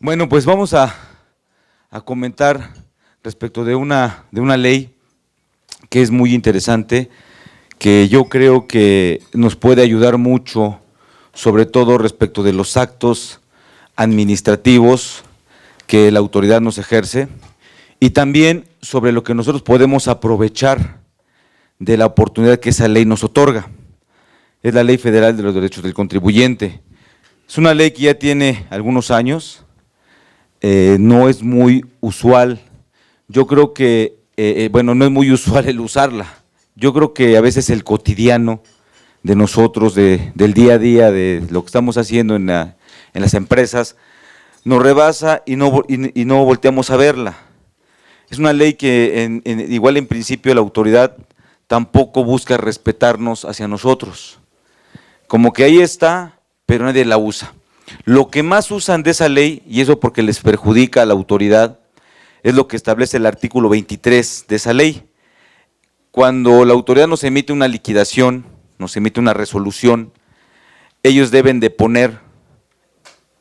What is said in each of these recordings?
Bueno, pues vamos a comentar respecto de una ley que es muy interesante, que yo creo que nos puede ayudar mucho, sobre todo respecto de los actos administrativos que la autoridad nos ejerce, y también sobre lo que nosotros podemos aprovechar de la oportunidad que esa ley nos otorga. Es la Ley Federal de los Derechos del Contribuyente. Es una ley que ya tiene algunos años, no es muy usual. Yo creo que, bueno, no es muy usual el usarla. Yo creo que a veces el cotidiano de nosotros, del día a día, de lo que estamos haciendo en las empresas, nos rebasa y no volteamos a verla. Es una ley que igual en principio la autoridad tampoco busca respetarnos hacia nosotros. Como que ahí está, pero nadie la usa. Lo que más usan de esa ley, y eso porque les perjudica a la autoridad, es lo que establece el artículo 23 de esa ley. Cuando la autoridad nos emite una liquidación, nos emite una resolución, ellos deben de poner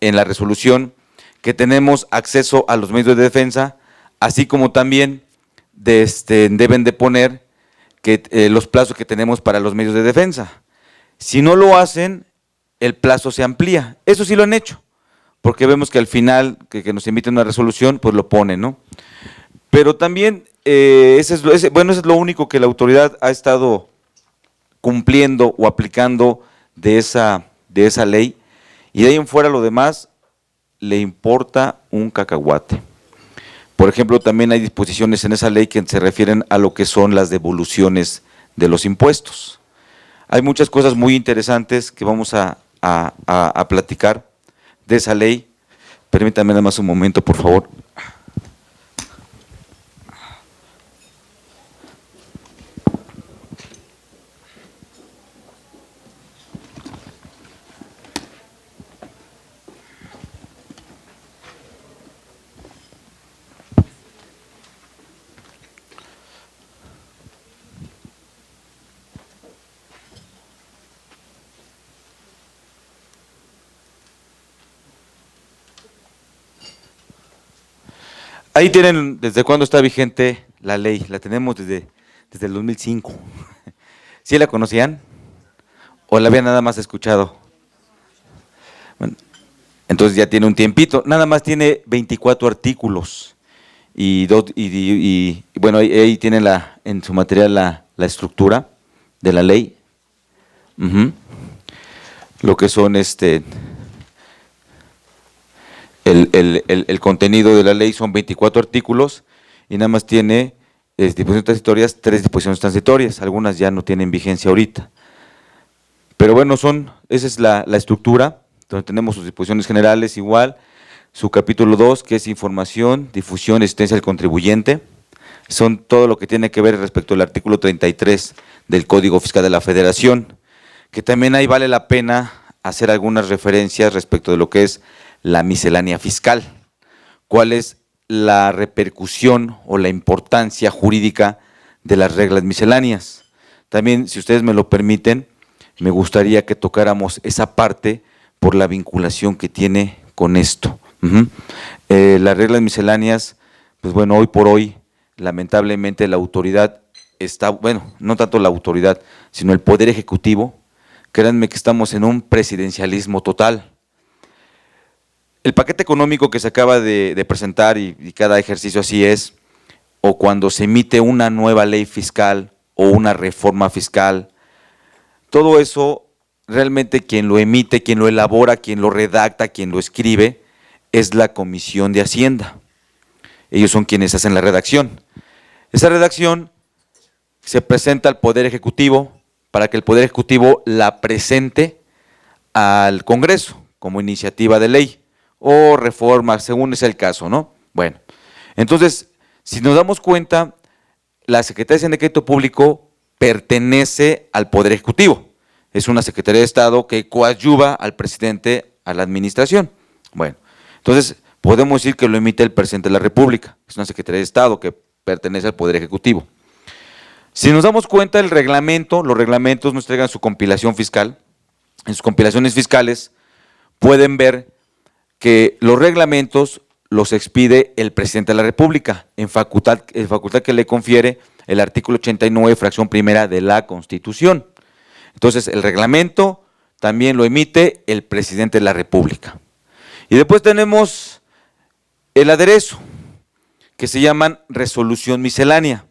en la resolución que tenemos acceso a los medios de defensa, así como también deben de poner que los plazos que tenemos para los medios de defensa. Si no lo hacen, el plazo se amplía. Eso sí lo han hecho, porque vemos que al final que nos emiten una resolución, pues lo ponen, ¿no? Pero también, eso es lo único que la autoridad ha estado cumpliendo o aplicando de esa ley, y de ahí en fuera lo demás le importa un cacahuate. Por ejemplo, también hay disposiciones en esa ley que se refieren a lo que son las devoluciones de los impuestos. Hay muchas cosas muy interesantes que vamos a platicar de esa ley. Permítanme nada más un momento, por favor. Ahí tienen desde cuándo está vigente la ley, la tenemos desde el 2005. ¿Sí la conocían? ¿O la habían nada más escuchado? Bueno, entonces ya tiene un tiempito, nada más tiene 24 artículos y bueno, ahí tienen en su material la estructura de la ley. Lo que son el contenido de la ley son 24 artículos y nada más tiene disposiciones transitorias, 3 disposiciones transitorias, algunas ya no tienen vigencia ahorita. Pero bueno, esa es la estructura, donde tenemos sus disposiciones generales igual, su capítulo 2, que es información, difusión, existencia del contribuyente, son todo lo que tiene que ver respecto al artículo 33 del Código Fiscal de la Federación, que también ahí vale la pena hacer algunas referencias respecto de lo que es la miscelánea fiscal, cuál es la repercusión o la importancia jurídica de las reglas misceláneas. También, si ustedes me lo permiten, me gustaría que tocáramos esa parte por la vinculación que tiene con esto. Las reglas misceláneas, pues bueno, hoy por hoy, lamentablemente la autoridad está, bueno, no tanto la autoridad, sino el Poder Ejecutivo, créanme que estamos en un presidencialismo total. El paquete económico que se acaba de presentar, y cada ejercicio así es, o cuando se emite una nueva ley fiscal o una reforma fiscal, todo eso realmente quien lo emite, quien lo elabora, quien lo redacta, quien lo escribe, es la Comisión de Hacienda. Ellos son quienes hacen la redacción. Esa redacción se presenta al Poder Ejecutivo para que el Poder Ejecutivo la presente al Congreso como iniciativa de ley o reforma, según es el caso, ¿no? Bueno, entonces, si nos damos cuenta, la Secretaría de Hacienda y Crédito Público pertenece al Poder Ejecutivo. Es una Secretaría de Estado que coadyuva al presidente, a la administración. Bueno, entonces, podemos decir que lo emite el presidente de la República. Es una Secretaría de Estado que pertenece al Poder Ejecutivo. Si nos damos cuenta, los reglamentos nos entregan su compilación fiscal. En sus compilaciones fiscales pueden ver que los reglamentos los expide el presidente de la República, en facultad que le confiere el artículo 89, fracción primera de la Constitución. Entonces, el reglamento también lo emite el presidente de la República. Y después tenemos el aderezo, que se llaman resolución miscelánea.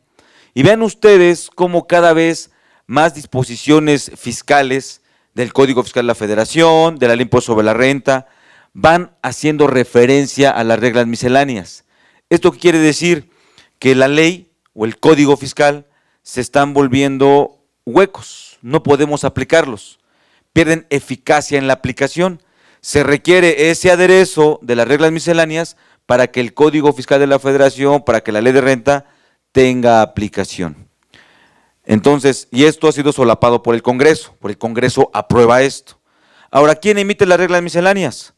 Y vean ustedes cómo cada vez más disposiciones fiscales del Código Fiscal de la Federación, de la Ley de Impuesto sobre la Renta, van haciendo referencia a las reglas misceláneas. ¿Esto qué quiere decir? Que la ley o el Código Fiscal se están volviendo huecos, no podemos aplicarlos, pierden eficacia en la aplicación. Se requiere ese aderezo de las reglas misceláneas para que el Código Fiscal de la Federación, para que la Ley de Renta tenga aplicación. Entonces, y esto ha sido solapado por el Congreso aprueba esto. Ahora, ¿quién emite las reglas misceláneas?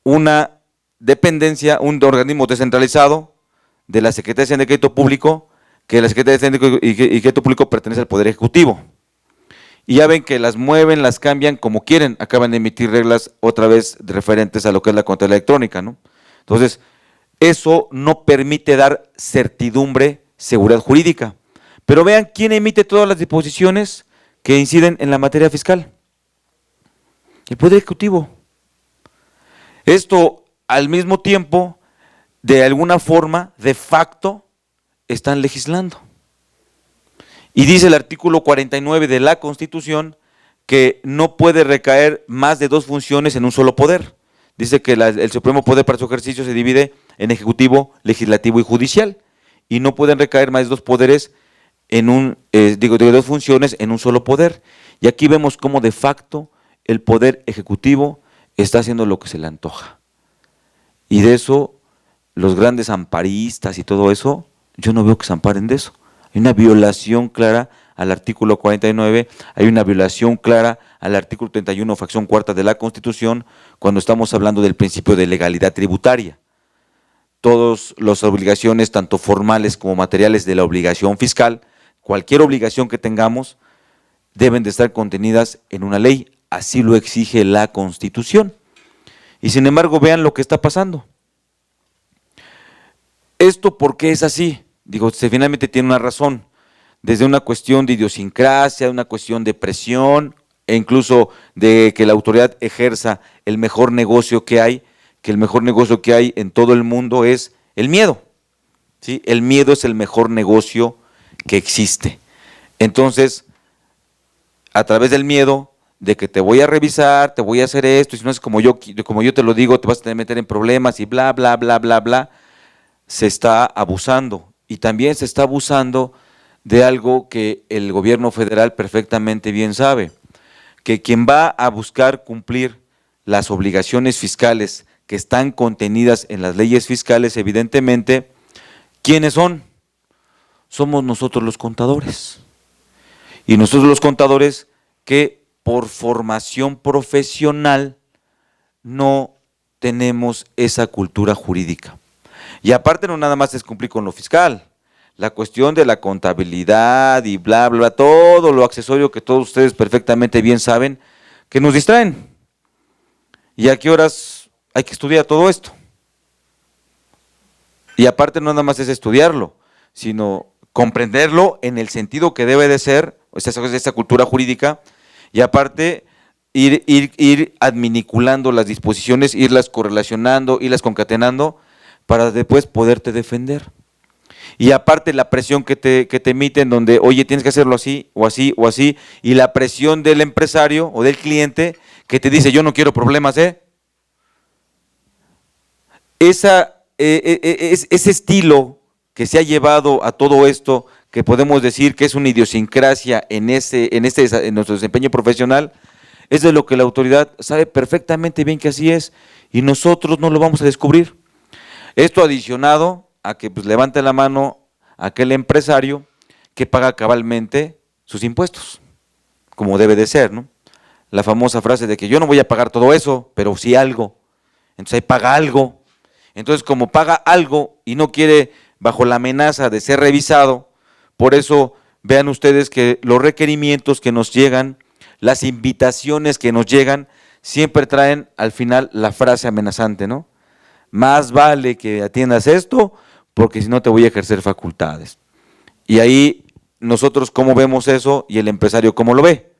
Una dependencia, un organismo descentralizado de la Secretaría de Hacienda y Crédito Público, que la Secretaría de Hacienda y Crédito Público pertenece al Poder Ejecutivo. Y ya ven que las mueven, las cambian como quieren, acaban de emitir reglas otra vez referentes a lo que es la contabilidad electrónica, ¿no? Entonces, eso no permite dar certidumbre, seguridad jurídica. Pero vean quién emite todas las disposiciones que inciden en la materia fiscal. El Poder Ejecutivo. Esto, al mismo tiempo, de alguna forma, de facto, están legislando. Y dice el artículo 49 de la Constitución que no puede recaer más de 2 funciones en un solo poder. Dice que el supremo poder para su ejercicio se divide en ejecutivo, legislativo y judicial. Y no pueden recaer más de 2 poderes en de 2 funciones en un solo poder. Y aquí vemos cómo de facto el poder ejecutivo está haciendo lo que se le antoja. Y de eso, los grandes amparistas y todo eso, yo no veo que se amparen de eso. Hay una violación clara al artículo 49, hay una violación clara al artículo 31, fracción cuarta de la Constitución, cuando estamos hablando del principio de legalidad tributaria. Todas las obligaciones, tanto formales como materiales de la obligación fiscal, cualquier obligación que tengamos, deben de estar contenidas en una ley, así lo exige la Constitución. Y sin embargo, vean lo que está pasando. ¿Esto por qué es así? Digo, finalmente tiene una razón, desde una cuestión de idiosincrasia, una cuestión de presión, e incluso de que la autoridad ejerza el mejor negocio que hay, que el mejor negocio que hay en todo el mundo es el miedo, ¿sí? El miedo es el mejor negocio que existe. Entonces, a través del miedo, de que te voy a revisar, te voy a hacer esto, y si no es como yo te lo digo, te vas a meter en problemas y bla, bla, bla, bla, bla, se está abusando. Y también se está abusando de algo que el gobierno federal perfectamente bien sabe, que quien va a buscar cumplir las obligaciones fiscales que están contenidas en las leyes fiscales, evidentemente, ¿quiénes son? Somos nosotros los contadores. Y nosotros los contadores que por formación profesional no tenemos esa cultura jurídica. Y aparte no nada más es cumplir con lo fiscal, la cuestión de la contabilidad y bla, bla, bla, todo lo accesorio que todos ustedes perfectamente bien saben, que nos distraen. ¿Y a qué horas hay que estudiar todo esto? Y aparte no nada más es estudiarlo, sino comprenderlo en el sentido que debe de ser, esa cultura jurídica, y aparte ir adminiculando las disposiciones, irlas correlacionando, irlas concatenando, para después poderte defender. Y aparte la presión que te emiten donde, oye, tienes que hacerlo así, o así, o así, y la presión del empresario o del cliente que te dice, yo no quiero problemas, ese estilo que se ha llevado a todo esto, que podemos decir que es una idiosincrasia en nuestro desempeño profesional, es de lo que la autoridad sabe perfectamente bien que así es, y nosotros no lo vamos a descubrir. Esto adicionado a que pues, levante la mano aquel empresario que paga cabalmente sus impuestos, como debe de ser, ¿no? La famosa frase de que yo no voy a pagar todo eso, pero sí algo. Entonces ahí paga algo. Entonces como paga algo y no quiere bajo la amenaza de ser revisado, por eso vean ustedes que los requerimientos que nos llegan, las invitaciones que nos llegan, siempre traen al final la frase amenazante, ¿no? Más vale que atiendas esto, porque si no te voy a ejercer facultades. Y ahí nosotros cómo vemos eso y el empresario cómo lo ve.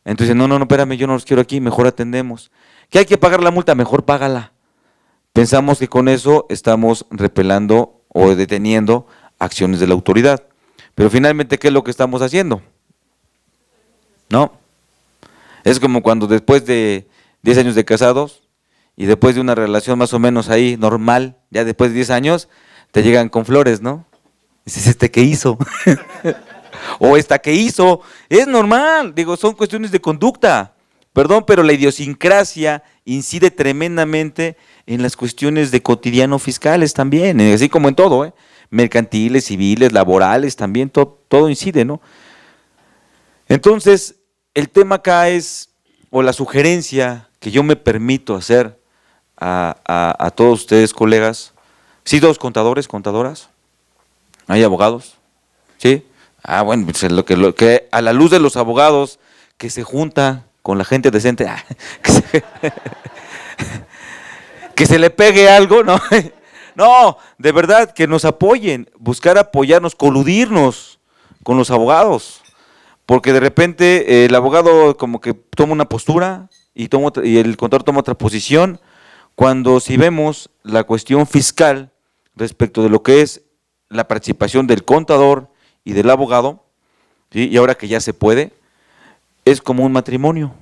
Entonces, no, espérame, yo no los quiero aquí, mejor atendemos. ¿Que hay que pagar la multa? Mejor págala. Pensamos que con eso estamos repelando o deteniendo acciones de la autoridad. Pero finalmente, ¿qué es lo que estamos haciendo? ¿No? Es como cuando después de 10 años de casados y después de una relación más o menos ahí normal, ya después de 10 años, te llegan con flores, ¿no? Dices, ¿este qué hizo? O esta que hizo, es normal, digo, son cuestiones de conducta, perdón, pero la idiosincrasia incide tremendamente en las cuestiones de cotidiano fiscales también, así como en todo, mercantiles, civiles, laborales, también todo incide, ¿no? Entonces, el tema acá es, o la sugerencia que yo me permito hacer a todos ustedes, colegas, ¿sí todos contadores, contadoras? ¿Hay abogados? ¿Sí? Bueno, pues lo que a la luz de los abogados que se junta con la gente decente, que se le pegue algo, ¿no? No, de verdad, que nos apoyen, buscar apoyarnos, coludirnos con los abogados, porque de repente el abogado como que toma una postura y el contador toma otra posición, cuando si vemos la cuestión fiscal respecto de lo que es la participación del contador y del abogado, ¿sí? Y ahora que ya se puede, es como un matrimonio.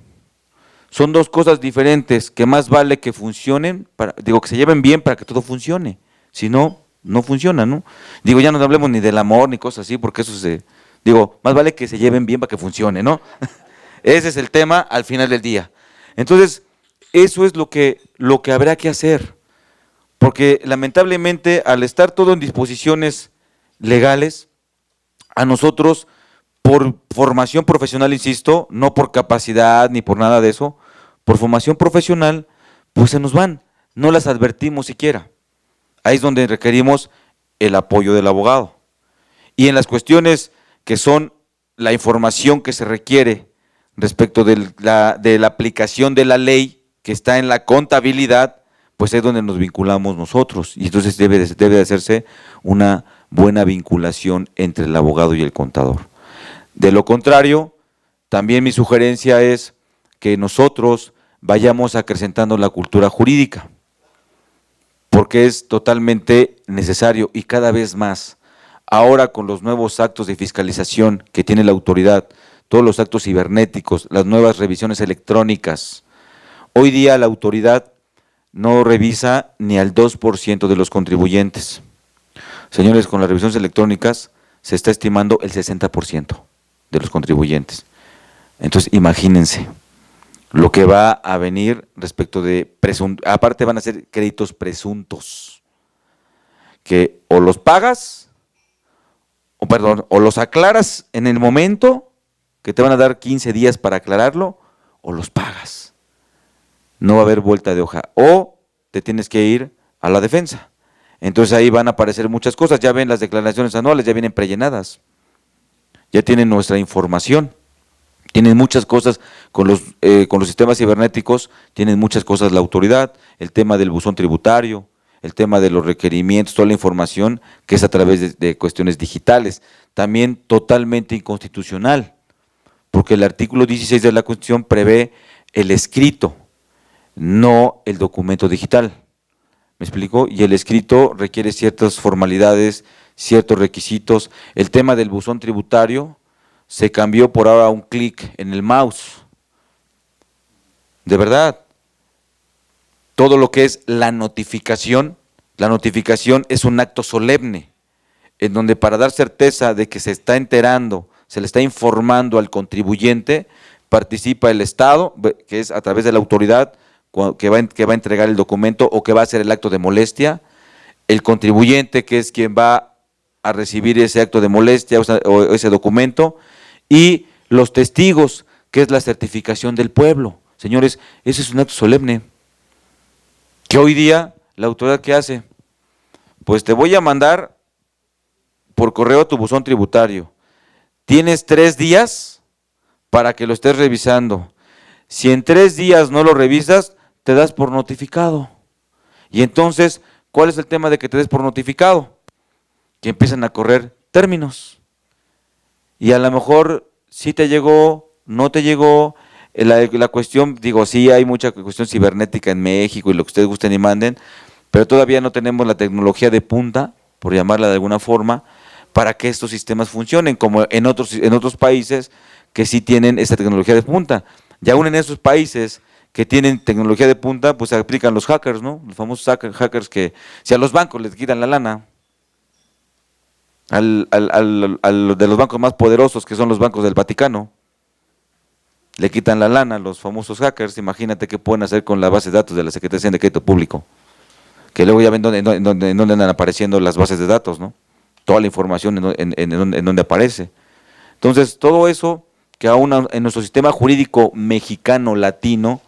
Son dos cosas diferentes que más vale que funcionen, que se lleven bien para que todo funcione. Si no, no funciona, ¿no? Digo, ya no hablemos ni del amor ni cosas así, porque eso más vale que se lleven bien para que funcione, ¿no? Ese es el tema al final del día. Entonces, eso es lo que habrá que hacer, porque lamentablemente al estar todo en disposiciones legales, a nosotros, por formación profesional, insisto, no por capacidad ni por nada de eso, por formación profesional, pues se nos van, no las advertimos siquiera. Ahí es donde requerimos el apoyo del abogado. Y en las cuestiones que son la información que se requiere respecto de la aplicación de la ley que está en la contabilidad, pues es donde nos vinculamos nosotros. Y entonces debe de hacerse una buena vinculación entre el abogado y el contador. De lo contrario, también mi sugerencia es que nosotros vayamos acrecentando la cultura jurídica, porque es totalmente necesario y cada vez más. Ahora con los nuevos actos de fiscalización que tiene la autoridad, todos los actos cibernéticos, las nuevas revisiones electrónicas, hoy día la autoridad no revisa ni al 2% de los contribuyentes. Señores, con las revisiones electrónicas se está estimando el 60% de los contribuyentes. Entonces, imagínense lo que va a venir respecto de aparte van a ser créditos presuntos, que o los pagas, o los aclaras en el momento, que te van a dar 15 días para aclararlo, o los pagas. No va a haber vuelta de hoja, o te tienes que ir a la defensa. Entonces ahí van a aparecer muchas cosas, ya ven las declaraciones anuales, ya vienen prellenadas, ya tienen nuestra información, tienen muchas cosas con los sistemas cibernéticos, tienen muchas cosas la autoridad, el tema del buzón tributario, el tema de los requerimientos, toda la información que es a través de cuestiones digitales, también totalmente inconstitucional, porque el artículo 16 de la Constitución prevé el escrito, no el documento digital. ¿Me explico? Y el escrito requiere ciertas formalidades, ciertos requisitos. El tema del buzón tributario se cambió por ahora un clic en el mouse. De verdad. Todo lo que es la notificación es un acto solemne, en donde para dar certeza de que se está enterando, se le está informando al contribuyente, participa el Estado, que es a través de la autoridad, que va a entregar el documento o que va a hacer el acto de molestia, el contribuyente, que es quien va a recibir ese acto de molestia o ese documento, y los testigos, que es la certificación del pueblo. Señores, ese es un acto solemne, que hoy día la autoridad, ¿qué hace? Pues te voy a mandar por correo tu buzón tributario. Tienes 3 días para que lo estés revisando. Si en 3 días no lo revisas, te das por notificado. Y entonces, ¿cuál es el tema de que te des por notificado? Que empiezan a correr términos. Y a lo mejor sí te llegó, no te llegó. La cuestión, digo, sí hay mucha cuestión cibernética en México y lo que ustedes gusten y manden, pero todavía no tenemos la tecnología de punta, por llamarla de alguna forma, para que estos sistemas funcionen, como en otros países que sí tienen esa tecnología de punta. Y aún en esos países que tienen tecnología de punta, pues se aplican los hackers, ¿no? Los famosos hackers que, si a los bancos les quitan la lana, al de los bancos más poderosos, que son los bancos del Vaticano, le quitan la lana a los famosos hackers, imagínate qué pueden hacer con la base de datos de la Secretaría de Crédito Público, que luego ya ven en dónde andan apareciendo las bases de datos, ¿no? Toda la información en dónde aparece. Entonces, todo eso que aún en nuestro sistema jurídico mexicano, latino,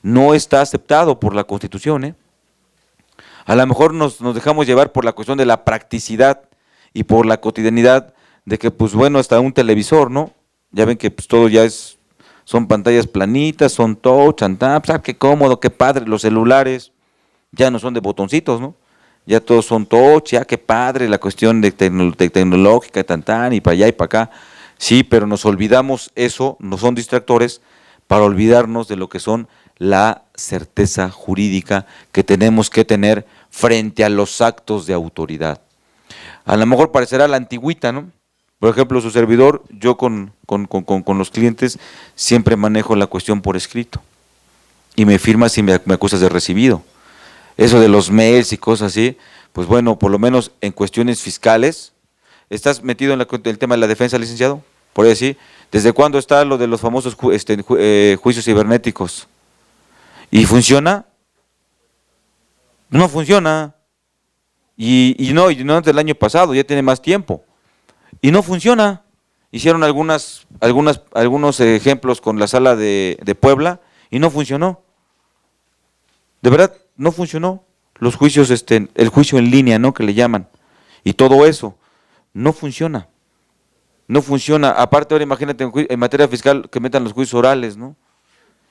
no está aceptado por la Constitución, ¿eh? A lo mejor nos dejamos llevar por la cuestión de la practicidad y por la cotidianidad de que, pues bueno, hasta un televisor, ¿no? Ya ven que pues todo ya son pantallas planitas, son touch and tap, ¿sabes? Qué cómodo, qué padre, los celulares ya no son de botoncitos, ¿no? Ya todos son touch, ya qué padre, la cuestión de tecnológica, tan, y para allá y para acá. Sí, pero nos olvidamos eso, no son distractores, para olvidarnos de lo que son la certeza jurídica que tenemos que tener frente a los actos de autoridad. A lo mejor parecerá la antigüita, ¿no? Por ejemplo, su servidor, yo con los clientes siempre manejo la cuestión por escrito y me firmas y me acusas de recibido. Eso de los mails y cosas así, pues bueno, por lo menos en cuestiones fiscales, ¿estás metido en el tema de la defensa, licenciado? Por decir, ¿desde cuándo está lo de los famosos juicios cibernéticos? ¿Y funciona? No funciona. Y no desde el año pasado, ya tiene más tiempo. Y no funciona. Hicieron algunos ejemplos con la sala de Puebla y no funcionó. De verdad, no funcionó. Los juicios, el juicio en línea, ¿no? Que le llaman. Y todo eso, no funciona. No funciona. Aparte ahora imagínate en materia fiscal que metan los juicios orales, ¿no?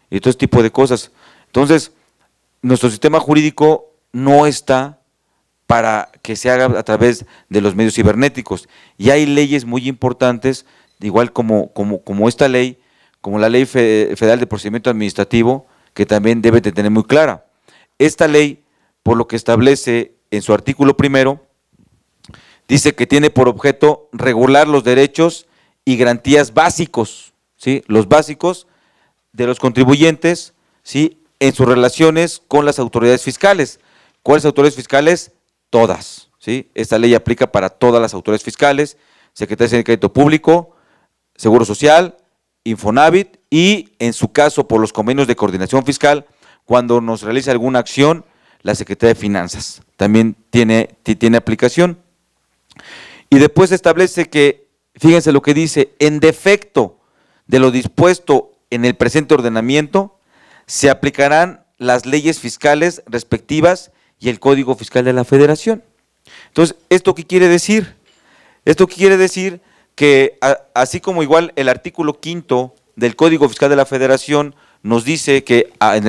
Y todo ese tipo de cosas. Entonces, nuestro sistema jurídico no está para que se haga a través de los medios cibernéticos. Y hay leyes muy importantes, igual como esta ley, como la Ley Federal de Procedimiento Administrativo, que también debe de tener muy clara. Esta ley, por lo que establece en su artículo 1, dice que tiene por objeto regular los derechos y garantías básicos, ¿sí? Los básicos de los contribuyentes, ¿sí? En sus relaciones con las autoridades fiscales. ¿Cuáles autoridades fiscales? Todas, ¿sí? Esta ley aplica para todas las autoridades fiscales, Secretaría de Crédito Público, Seguro Social, Infonavit y, en su caso, por los convenios de coordinación fiscal, cuando nos realiza alguna acción, la Secretaría de Finanzas también tiene aplicación. Y después establece que, fíjense lo que dice, en defecto de lo dispuesto en el presente ordenamiento, se aplicarán las leyes fiscales respectivas y el Código Fiscal de la Federación. Entonces, ¿esto qué quiere decir? Esto quiere decir que, así como igual el artículo 5 del Código Fiscal de la Federación nos dice que, en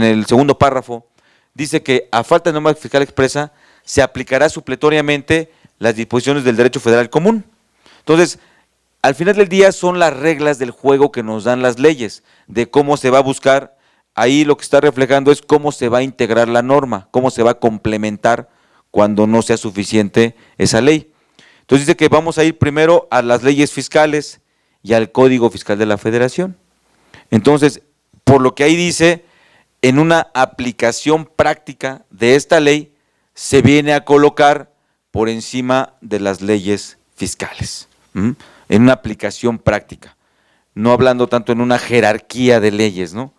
el segundo párrafo, dice que a falta de norma fiscal expresa, se aplicará supletoriamente las disposiciones del derecho federal común. Entonces, al final del día son las reglas del juego que nos dan las leyes, de cómo se va a buscar. Ahí lo que está reflejando es cómo se va a integrar la norma, cómo se va a complementar cuando no sea suficiente esa ley. Entonces dice que vamos a ir primero a las leyes fiscales y al Código Fiscal de la Federación. Entonces, por lo que ahí dice, en una aplicación práctica de esta ley, se viene a colocar por encima de las leyes fiscales, en una aplicación práctica, no hablando tanto en una jerarquía de leyes, ¿no?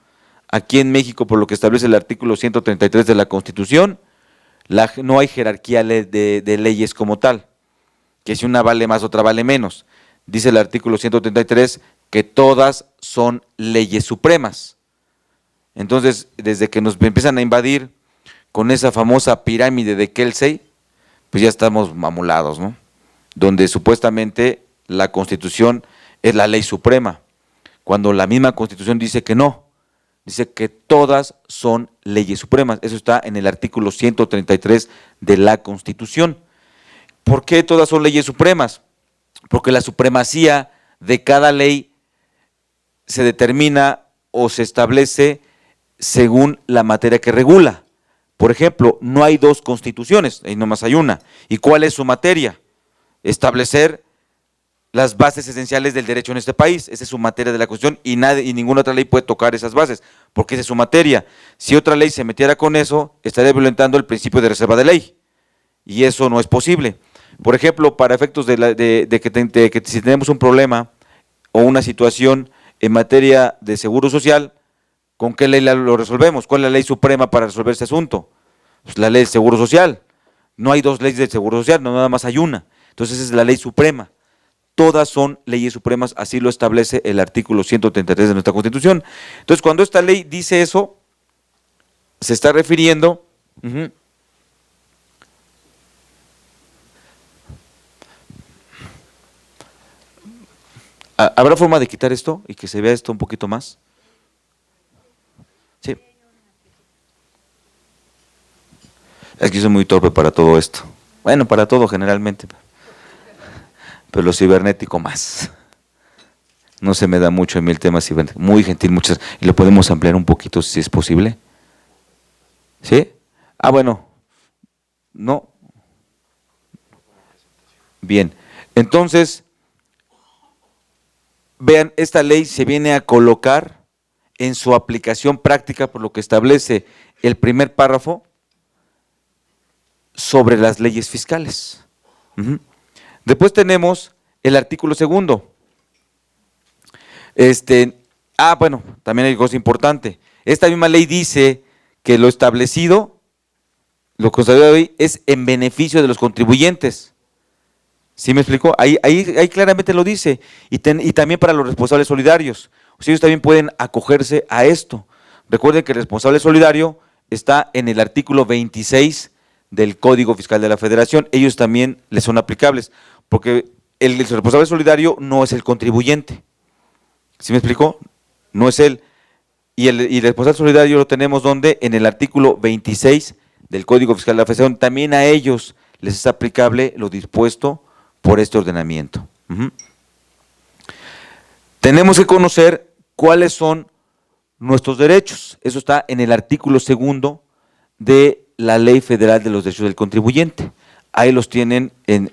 Aquí en México, por lo que establece el artículo 133 de la Constitución, no hay jerarquía de leyes como tal, que si una vale más, otra vale menos. Dice el artículo 133 que todas son leyes supremas. Entonces, desde que nos empiezan a invadir con esa famosa pirámide de Kelsey, pues ya estamos mamulados, ¿no? Donde supuestamente la Constitución es la ley suprema, cuando la misma Constitución dice que no, dice que todas son leyes supremas. Eso está en el artículo 133 de la Constitución. ¿Por qué todas son leyes supremas? Porque la supremacía de cada ley se determina o se establece según la materia que regula. Por ejemplo, no hay dos constituciones, ahí nomás hay una. ¿Y cuál es su materia? Establecer las bases esenciales del derecho en este país. Esa es su materia de la Constitución y ninguna otra ley puede tocar esas bases, porque esa es su materia. Si otra ley se metiera con eso, estaría violentando el principio de reserva de ley, y eso no es posible. Por ejemplo, para efectos de que si tenemos un problema o una situación en materia de seguro social, ¿con qué ley lo resolvemos? ¿Cuál es la ley suprema para resolver este asunto? Pues la ley del Seguro Social. No hay dos leyes del Seguro Social, no, nada más hay una. Entonces esa es la ley suprema. Todas son leyes supremas, así lo establece el artículo 133 de nuestra Constitución. Entonces, cuando esta ley dice eso, se está refiriendo ¿habrá forma de quitar esto y que se vea esto un poquito más? Sí. Es que soy muy torpe para todo esto. Bueno, para todo generalmente, pero lo cibernético más. No se me da mucho a mí el tema cibernético. Muy gentil, muchas. ¿Y lo podemos ampliar un poquito si es posible? ¿Sí? Ah, bueno. No. Bien. Entonces, vean, esta ley se viene a colocar en su aplicación práctica por lo que establece el primer párrafo sobre las leyes fiscales. Después tenemos el artículo segundo. Bueno, también hay cosa importante. Esta misma ley dice que lo establecido, lo que establecido hoy, es en beneficio de los contribuyentes. ¿Sí me explico? Ahí claramente lo dice. Y también para los responsables solidarios. O sea, ellos también pueden acogerse a esto. Recuerden que el responsable solidario está en el artículo 26 del Código Fiscal de la Federación. Ellos también les son aplicables, porque el responsable solidario no es el contribuyente. ¿Sí me explicó? No es él. Y el responsable solidario lo tenemos ¿dónde? En el artículo 26 del Código Fiscal de la Federación. También a ellos les es aplicable lo dispuesto por este ordenamiento. Tenemos que conocer cuáles son nuestros derechos. Eso está en el artículo segundo de la Ley Federal de los Derechos del Contribuyente. Ahí los tienen en...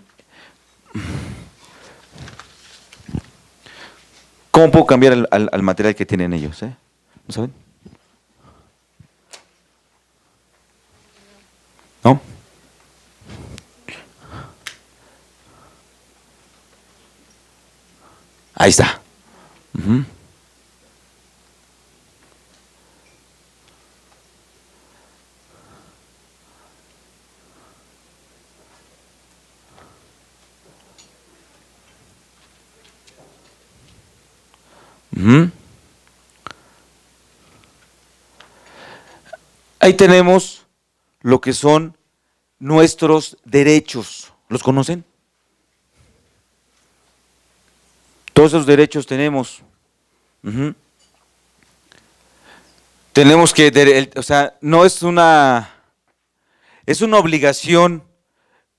¿Cómo puedo cambiar al material que tienen ellos? ¿No saben? ¿No? Ahí está. Ahí tenemos lo que son nuestros derechos. ¿Los conocen? Todos esos derechos tenemos. Tenemos que, o sea, no es es una obligación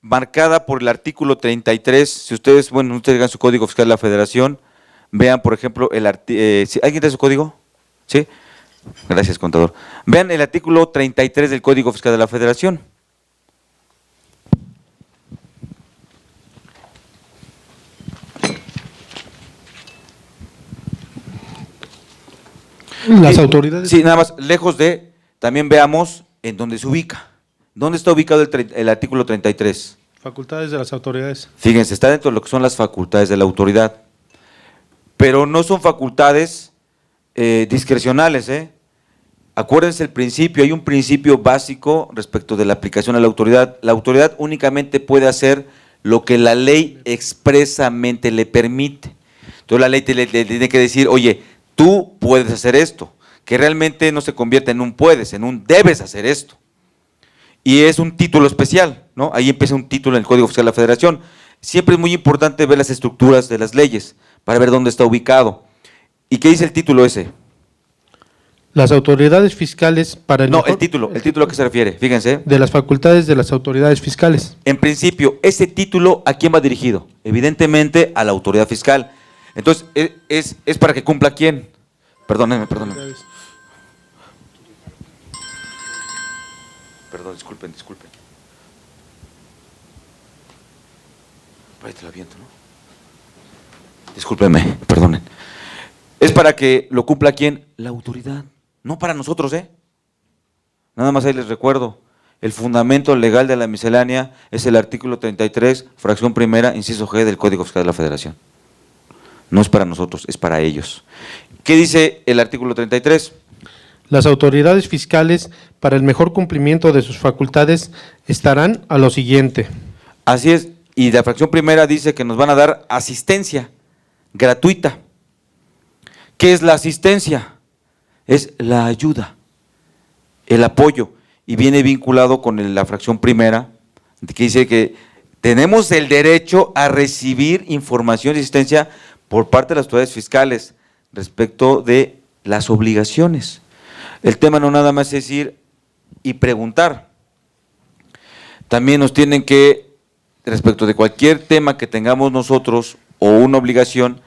marcada por el artículo 33. Si ustedes, bueno, ustedes tengan su Código Fiscal de la Federación, vean, por ejemplo, ¿alguien tiene su código? ¿Sí? Gracias, contador. Vean el artículo 33 del Código Fiscal de la Federación. Las autoridades. Sí, nada más, lejos de, también veamos en dónde se ubica. ¿Dónde está ubicado el artículo 33? Facultades de las autoridades. Fíjense, está dentro de lo que son las facultades de la autoridad. Pero no son facultades discrecionales, Acuérdense el principio, hay un principio básico respecto de la aplicación a la autoridad. La autoridad únicamente puede hacer lo que la ley expresamente le permite. Entonces la ley le tiene que decir, oye, tú puedes hacer esto, que realmente no se convierte en un puedes, en un debes hacer esto. Y es un título especial, ¿no? Ahí empieza un título en el Código Fiscal de la Federación. Siempre es muy importante ver las estructuras de las leyes para ver dónde está ubicado. ¿Y qué dice el título ese? Las autoridades fiscales para el No, mejor- el título a qué se refiere, fíjense. de las facultades de las autoridades fiscales. En principio, ese título, ¿a quién va dirigido? Evidentemente a la autoridad fiscal. Entonces, es para que cumpla quién. Perdónenme. Perdón, disculpen. Por ahí te lo aviento, ¿no? Discúlpenme, perdonen. Es para que lo cumpla quién, la autoridad. No para nosotros, ¿eh? Nada más ahí les recuerdo. El fundamento legal de la miscelánea es el artículo 33, fracción primera, inciso G del Código Fiscal de la Federación. No es para nosotros, es para ellos. ¿Qué dice el artículo 33? Las autoridades fiscales para el mejor cumplimiento de sus facultades estarán a lo siguiente. Así es, y la fracción primera dice que nos van a dar asistencia gratuita. ¿Qué es la asistencia? Es la ayuda, el apoyo, y viene vinculado con la fracción primera, que dice que tenemos el derecho a recibir información y asistencia por parte de las autoridades fiscales respecto de las obligaciones. El tema no nada más es ir y preguntar. También nos tienen que, respecto de cualquier tema que tengamos nosotros o una obligación,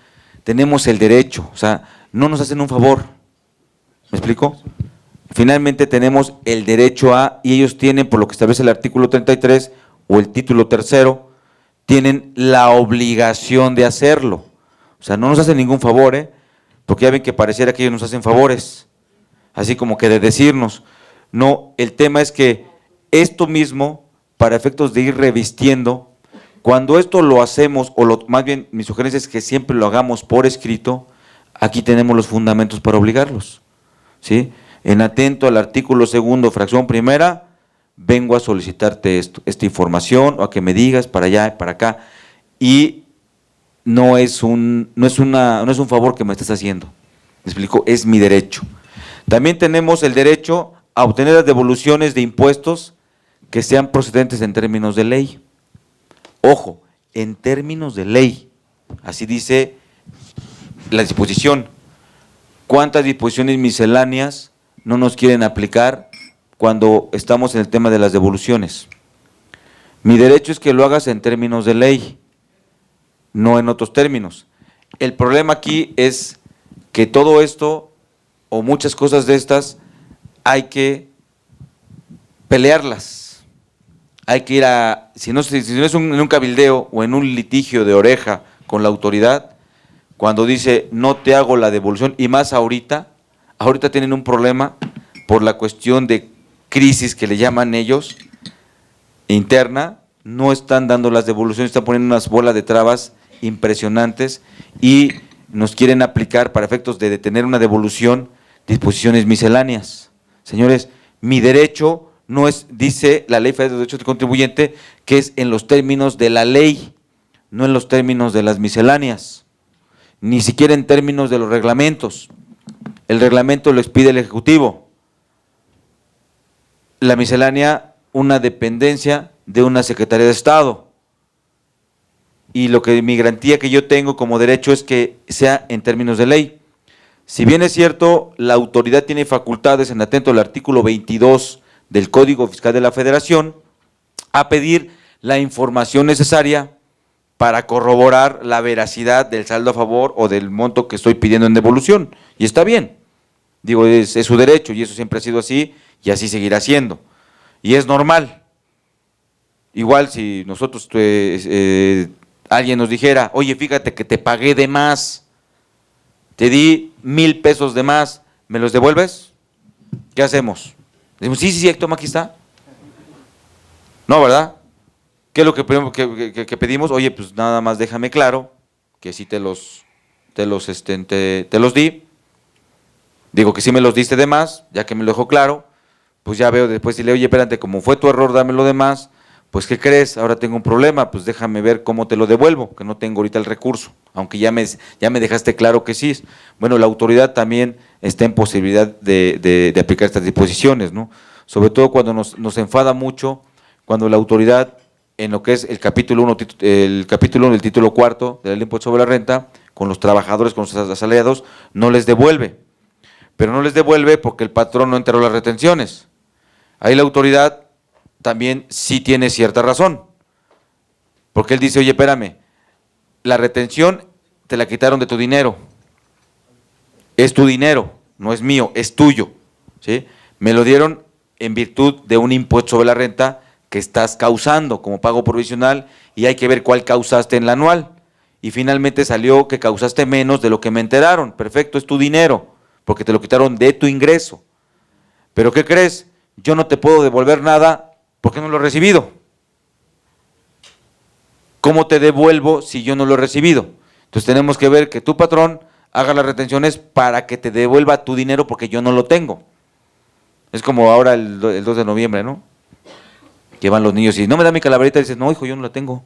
tenemos el derecho, o sea, no nos hacen un favor. ¿Me explico? Finalmente tenemos el derecho a, y ellos tienen, por lo que establece el artículo 33 o el título tercero, tienen la obligación de hacerlo. O sea, no nos hacen ningún favor, porque ya ven que pareciera que ellos nos hacen favores, así como que de decirnos. No, el tema es que esto mismo, para efectos de ir revistiendo, cuando esto lo hacemos, más bien mi sugerencia es que siempre lo hagamos por escrito, aquí tenemos los fundamentos para obligarlos, ¿sí? En atento al artículo segundo, fracción primera, vengo a solicitarte esta información, o a que me digas para allá, para acá, y no es un favor que me estés haciendo. ¿Me explico? Es mi derecho. También tenemos el derecho a obtener las devoluciones de impuestos que sean procedentes en términos de ley. Ojo, en términos de ley. Así dice la disposición. ¿Cuántas disposiciones misceláneas no nos quieren aplicar cuando estamos en el tema de las devoluciones? Mi derecho es que lo hagas en términos de ley, no en otros términos. El problema aquí es que todo esto, o muchas cosas de estas, hay que pelearlas. Hay que ir a, si no es en un cabildeo o en un litigio de oreja con la autoridad, cuando dice no te hago la devolución, y más ahorita tienen un problema por la cuestión de crisis que le llaman ellos, interna, no están dando las devoluciones, están poniendo unas bolas de trabas impresionantes y nos quieren aplicar para efectos de detener una devolución disposiciones misceláneas. Señores, mi derecho no es, dice la Ley Federal de Derechos del Contribuyente, que es en los términos de la ley, no en los términos de las misceláneas, ni siquiera en términos de los reglamentos. El reglamento lo expide el Ejecutivo. La miscelánea, una dependencia de una Secretaría de Estado. Y mi garantía que yo tengo como derecho es que sea en términos de ley. Si bien es cierto, la autoridad tiene facultades, en atento al artículo 22 del Código Fiscal de la Federación, a pedir la información necesaria para corroborar la veracidad del saldo a favor o del monto que estoy pidiendo en devolución. Y está bien, digo, es su derecho y eso siempre ha sido así y así seguirá siendo. Y es normal. Igual si nosotros, alguien nos dijera, oye, fíjate que te pagué de más, te di 1,000 pesos de más, ¿me los devuelves? ¿Qué hacemos? Decimos, sí, toma, aquí está. No, ¿verdad? ¿Qué es lo que pedimos? Oye, pues nada más déjame claro que sí te los di. Digo que sí me los diste de más, ya que me lo dejó claro, pues ya veo después, dile, oye, espérate, como fue tu error, dámelo de más, pues ¿qué crees? Ahora tengo un problema, pues déjame ver cómo te lo devuelvo, que no tengo ahorita el recurso, aunque ya me dejaste claro que sí. Bueno, la autoridad también está en posibilidad de aplicar estas disposiciones, ¿no? Sobre todo cuando nos enfada mucho, cuando la autoridad, en lo que es el capítulo 1 del título cuarto de la Ley de Impuesto sobre la Renta, con los trabajadores, con los asalariados, no les devuelve. pero no les devuelve porque el patrón no enteró las retenciones. Ahí la autoridad también sí tiene cierta razón, porque él dice, oye, espérame, la retención te la quitaron de tu dinero, es tu dinero, no es mío, es tuyo, ¿sí? Me lo dieron en virtud de un impuesto sobre la renta que estás causando como pago provisional y hay que ver cuál causaste en la anual. Y finalmente salió que causaste menos de lo que me enteraron. Perfecto, es tu dinero, porque te lo quitaron de tu ingreso. Pero ¿qué crees? Yo no te puedo devolver nada porque no lo he recibido. ¿Cómo te devuelvo si yo no lo he recibido? Entonces tenemos que ver que tu patrón haga las retenciones para que te devuelva tu dinero porque yo no lo tengo. Es como ahora el 2 de noviembre, ¿no? Que van los niños y no me da mi calaverita y dices, no, hijo, yo no la tengo.